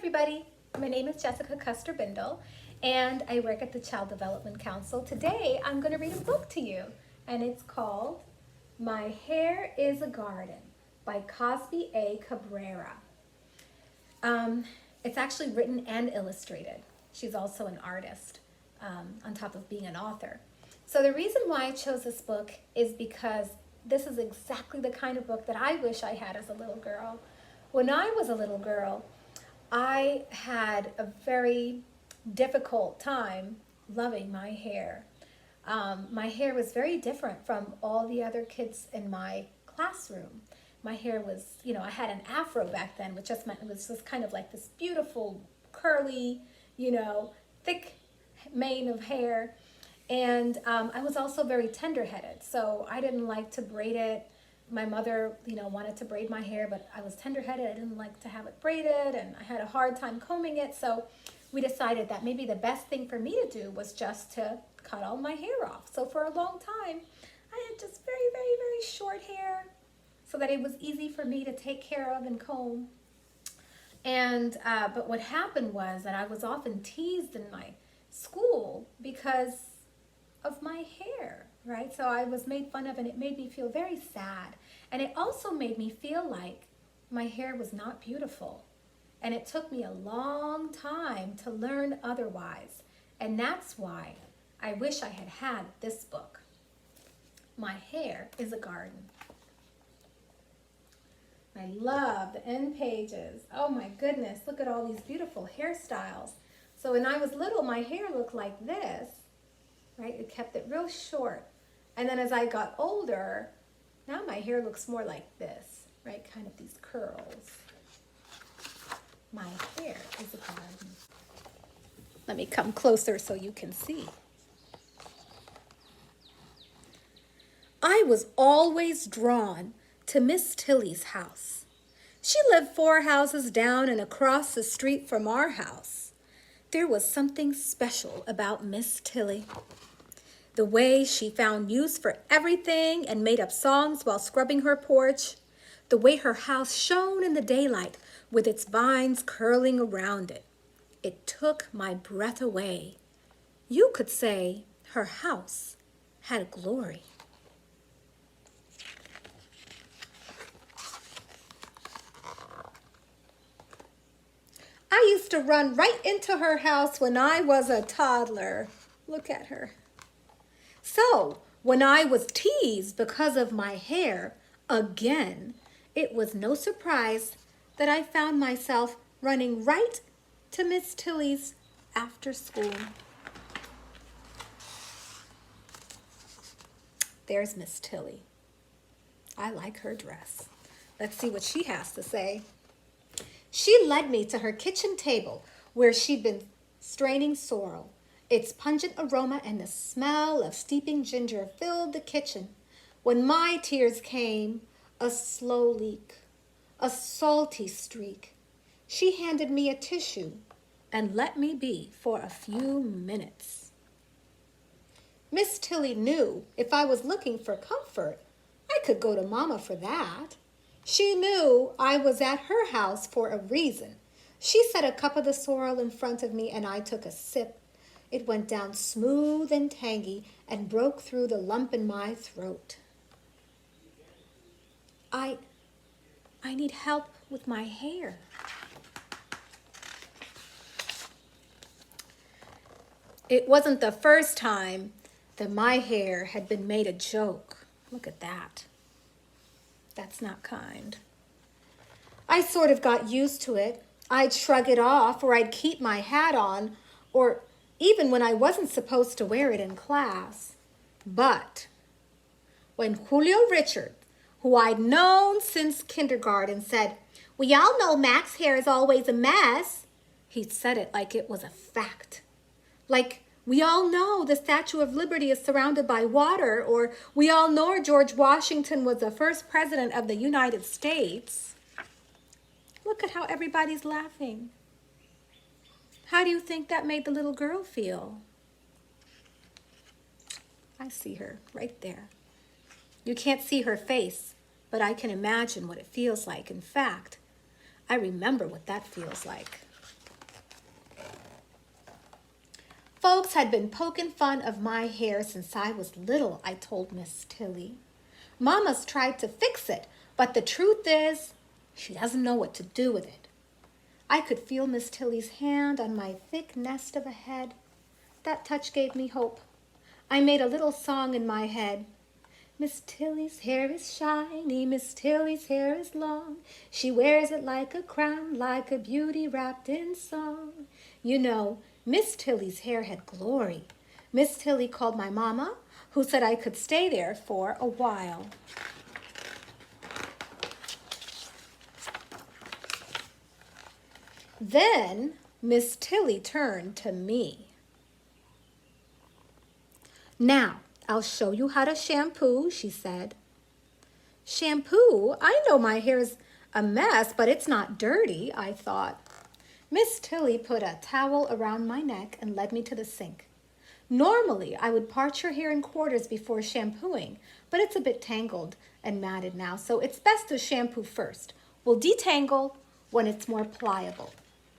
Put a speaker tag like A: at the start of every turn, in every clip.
A: everybody, my name is Jessica Custer-Bindle and I work at the Child Development Council. Today I'm going to read a book to you and it's called My Hair is a Garden by Cozbi A. Cabrera. It's actually written and illustrated. She's also an artist on top of being an author. So the reason why I chose this book is because this is exactly the kind of book that I wish I had as a little girl. When I was a little girl, I had a very difficult time loving my hair. My hair was very different from all the other kids in my classroom. My hair was, I had an afro back then, which just meant it was just kind of like this beautiful, curly, thick mane of hair. And I was also very tender-headed, so I didn't like to braid it. My mother, wanted to braid my hair, but I was tender-headed. I didn't like to have it braided, and I had a hard time combing it. So we decided that maybe the best thing for me to do was just to cut all my hair off. So for a long time, I had just very, very, very short hair so that it was easy for me to take care of and comb. And but what happened was that I was often teased in my school because of my hair, right? So I was made fun of, and it made me feel very sad. And it also made me feel like my hair was not beautiful. And it took me a long time to learn otherwise. And that's why I wish I had had this book. My Hair is a Garden. I love the end pages. Oh my goodness, look at all these beautiful hairstyles. So when I was little, my hair looked like this, right? It kept it real short. And then as I got older, now my hair looks more like this, right? Kind of these curls. My hair is a garden. Let me come closer so you can see. I was always drawn to Miss Tilly's house. She lived 4 houses down and across the street from our house. There was something special about Miss Tilly. The way she found use for everything and made up songs while scrubbing her porch. The way her house shone in the daylight with its vines curling around it. It took my breath away. You could say her house had a glory. I used to run right into her house when I was a toddler. Look at her. So, when I was teased because of my hair, again, it was no surprise that I found myself running right to Miss Tilly's after school. There's Miss Tilly. I like her dress. Let's see what she has to say. She led me to her kitchen table where she'd been straining sorrel. Its pungent aroma and the smell of steeping ginger filled the kitchen. When my tears came, a slow leak, a salty streak. She handed me a tissue and let me be for a few minutes. Miss Tilly knew if I was looking for comfort, I could go to Mama for that. She knew I was at her house for a reason. She set a cup of the sorrel in front of me and I took a sip. It went down smooth and tangy and broke through the lump in my throat. I need help with my hair. It wasn't the first time that my hair had been made a joke. Look at that. That's not kind. I sort of got used to it. I'd shrug it off, or I'd keep my hat on, or even when I wasn't supposed to wear it in class. But when Julio Richard, who I'd known since kindergarten, said, "We all know Mac's hair is always a mess," he said it like it was a fact. Like, we all know the Statue of Liberty is surrounded by water, or we all know George Washington was the first president of the United States. Look at how everybody's laughing. How do you think that made the little girl feel? I see her right there. You can't see her face, but I can imagine what it feels like. In fact, I remember what that feels like. Folks had been poking fun of my hair since I was little, I told Miss Tilly. Mama's tried to fix it, but the truth is, she doesn't know what to do with it. I could feel Miss Tilly's hand on my thick nest of a head. That touch gave me hope. I made a little song in my head. Miss Tilly's hair is shiny, Miss Tilly's hair is long. She wears it like a crown, like a beauty wrapped in song. You know, Miss Tilly's hair had glory. Miss Tilly called my mama, who said I could stay there for a while. Then Miss Tilly turned to me. Now, I'll show you how to shampoo, she said. Shampoo? I know my hair's a mess, but it's not dirty, I thought. Miss Tilly put a towel around my neck and led me to the sink. Normally, I would part your hair in quarters before shampooing, but it's a bit tangled and matted now, so it's best to shampoo first. We'll detangle when it's more pliable.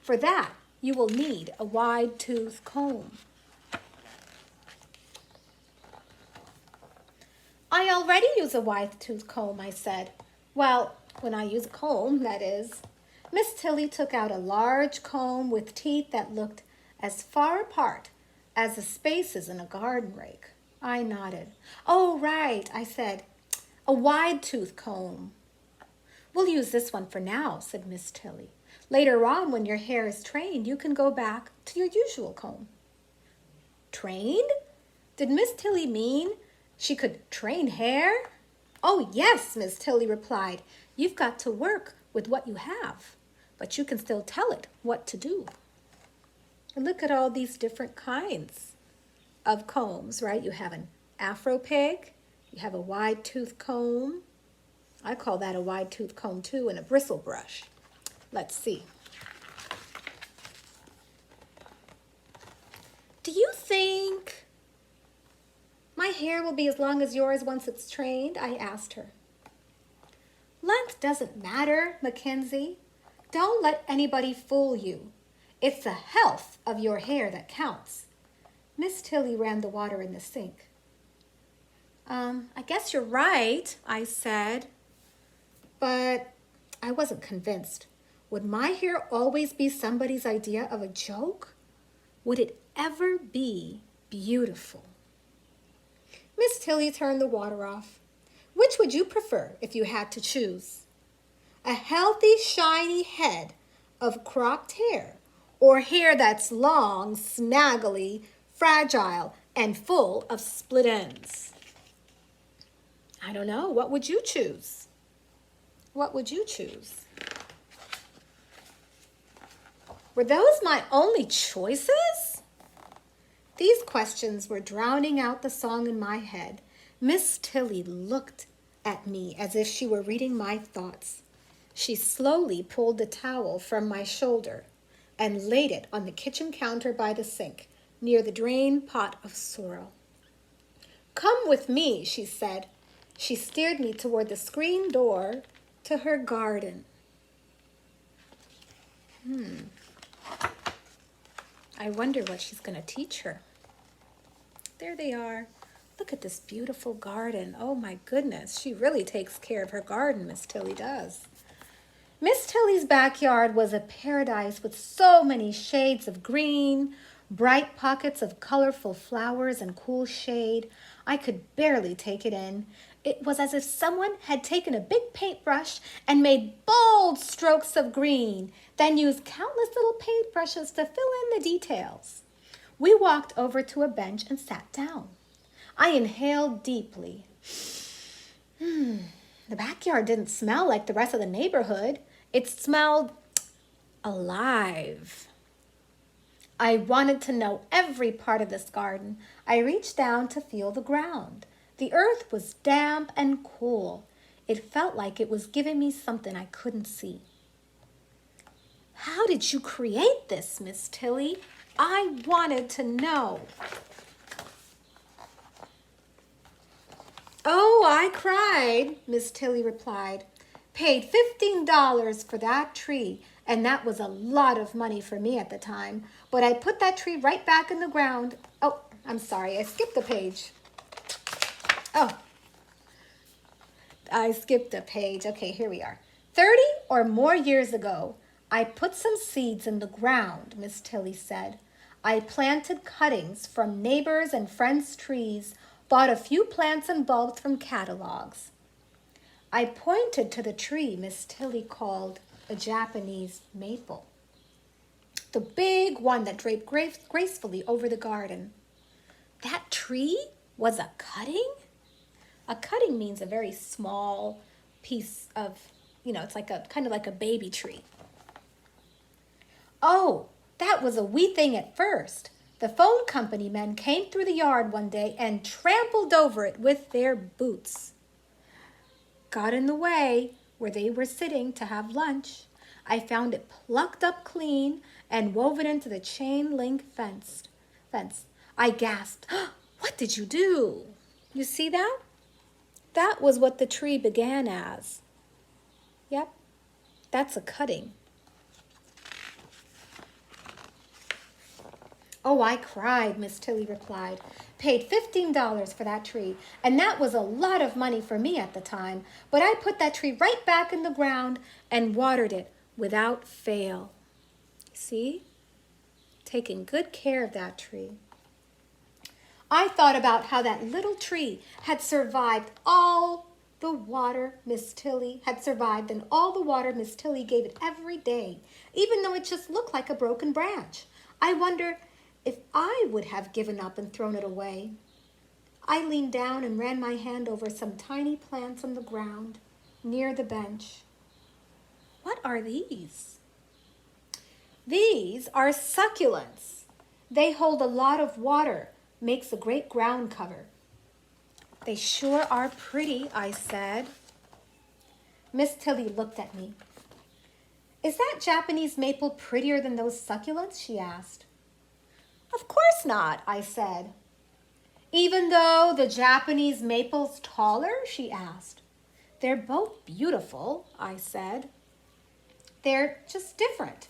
A: For that, you will need a wide-tooth comb. I already use a wide-tooth comb, I said. Well, when I use a comb, that is. Miss Tilly took out a large comb with teeth that looked as far apart as the spaces in a garden rake. I nodded. Oh, right, I said. A wide-tooth comb. We'll use this one for now, said Miss Tilly. Later on, when your hair is trained, you can go back to your usual comb. Trained? Did Miss Tilly mean she could train hair? Oh, yes, Miss Tilly replied. You've got to work with what you have, but you can still tell it what to do. And look at all these different kinds of combs, right? You have an afro pig, you have a wide tooth comb. I call that a wide tooth comb too, and a bristle brush. Let's see. Do you think my hair will be as long as yours once it's trained? I asked her. Length doesn't matter, Mackenzie. Don't let anybody fool you. It's the health of your hair that counts. Miss Tilly ran the water in the sink. I guess you're right, I said, but I wasn't convinced. Would my hair always be somebody's idea of a joke? Would it ever be beautiful? Miss Tilly turned the water off. Which would you prefer if you had to choose? A healthy, shiny head of cropped hair, or hair that's long, snaggly, fragile, and full of split ends? I don't know. What would you choose? What would you choose? Were those my only choices? These questions were drowning out the song in my head. Miss Tilly looked at me as if she were reading my thoughts. She slowly pulled the towel from my shoulder and laid it on the kitchen counter by the sink, near the drain pot of sorrel. Come with me, she said. She steered me toward the screen door to her garden. I wonder what she's going to teach her. There they are. Look at this beautiful garden. Oh my goodness, she really takes care of her garden, Miss Tilly does. Miss Tilly's backyard was a paradise with so many shades of green, bright pockets of colorful flowers and cool shade. I could barely take it in. It was as if someone had taken a big paintbrush and made bold strokes of green, then used countless little paintbrushes to fill in the details. We walked over to a bench and sat down. I inhaled deeply. The backyard didn't smell like the rest of the neighborhood. It smelled alive. I wanted to know every part of this garden. I reached down to feel the ground. The earth was damp and cool. It felt like it was giving me something I couldn't see. How did you create this, Miss Tilly? I wanted to know. Oh, I cried, Miss Tilly replied. Paid $15 for that tree And that was a lot of money for me at the time. But I put that tree right back in the ground. Oh, I'm sorry, I skipped a page. Oh, I skipped a page. Okay, here we are. 30 or more years ago, I put some seeds in the ground, Miss Tilly said. I planted cuttings from neighbors' and friends' trees, bought a few plants and bulbs from catalogs. I pointed to the tree Miss Tilly called a Japanese maple, the big one that draped gracefully over the garden. That tree was a cutting? A cutting means a very small piece of, it's like a kind of like a baby tree. Oh, that was a wee thing at first. The phone company men came through the yard one day and trampled over it with their boots. Got in the way where they were sitting to have lunch. I found it plucked up clean and woven into the chain link fence. I gasped, "What did you do?" You see that? That was what the tree began as. Yep, that's a cutting. Oh, I cried, Miss Tilly replied. Paid $15 for that tree, and that was a lot of money for me at the time, but I put that tree right back in the ground and watered it without fail. See? Taking good care of that tree. I thought about how that little tree had survived all the water Miss Tilly had survived and all the water Miss Tilly gave it every day, even though it just looked like a broken branch. I wonder if I would have given up and thrown it away. I leaned down and ran my hand over some tiny plants on the ground near the bench. What are these? These are succulents. They hold a lot of water, makes a great ground cover. They sure are pretty, I said. Miss Tilly looked at me. Is that Japanese maple prettier than those succulents? She asked. Of course not, I said. Even though the Japanese maple's taller? She asked. They're both beautiful, I said. They're just different.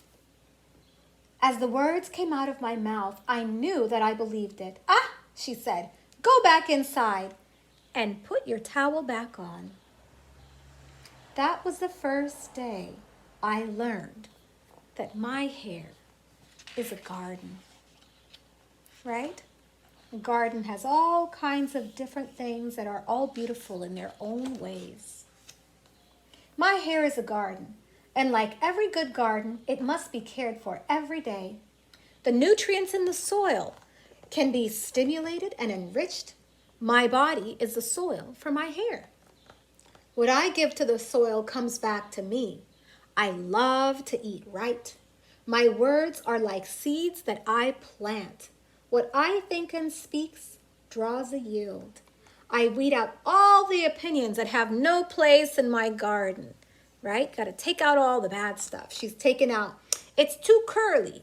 A: As the words came out of my mouth, I knew that I believed it. Ah, she said, go back inside and put your towel back on. That was the first day I learned that my hair is a garden. Right? A garden has all kinds of different things that are all beautiful in their own ways. My hair is a garden, and like every good garden, it must be cared for every day. The nutrients in the soil can be stimulated and enriched. My body is the soil for my hair. What I give to the soil comes back to me. I love to eat right. My words are like seeds that I plant. What I think and speaks draws a yield. I weed out all the opinions that have no place in my garden, right? Got to take out all the bad stuff. She's taken out, it's too curly.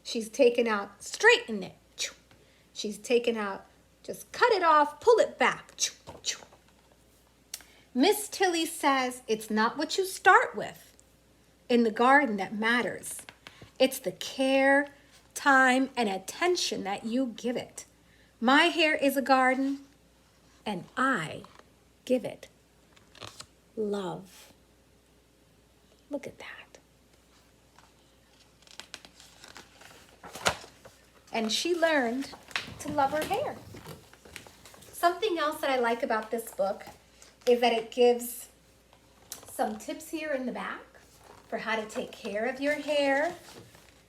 A: She's taken out, straighten it. She's taken out, just cut it off, pull it back. Miss Tilly says it's not what you start with in the garden that matters. It's the care, time, and attention that you give it. My hair is a garden, and I give it love. Look at that. And she learned to love her hair. Something else that I like about this book is that it gives some tips here in the back for how to take care of your hair,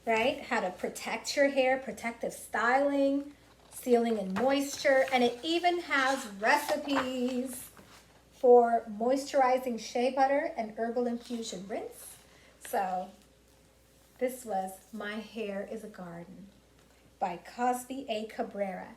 A: right? How to protect your hair, protective styling, sealing in moisture, and it even has recipes for moisturizing shea butter and herbal infusion rinse. So this was My Hair is a Garden by Cozbi A. Cabrera.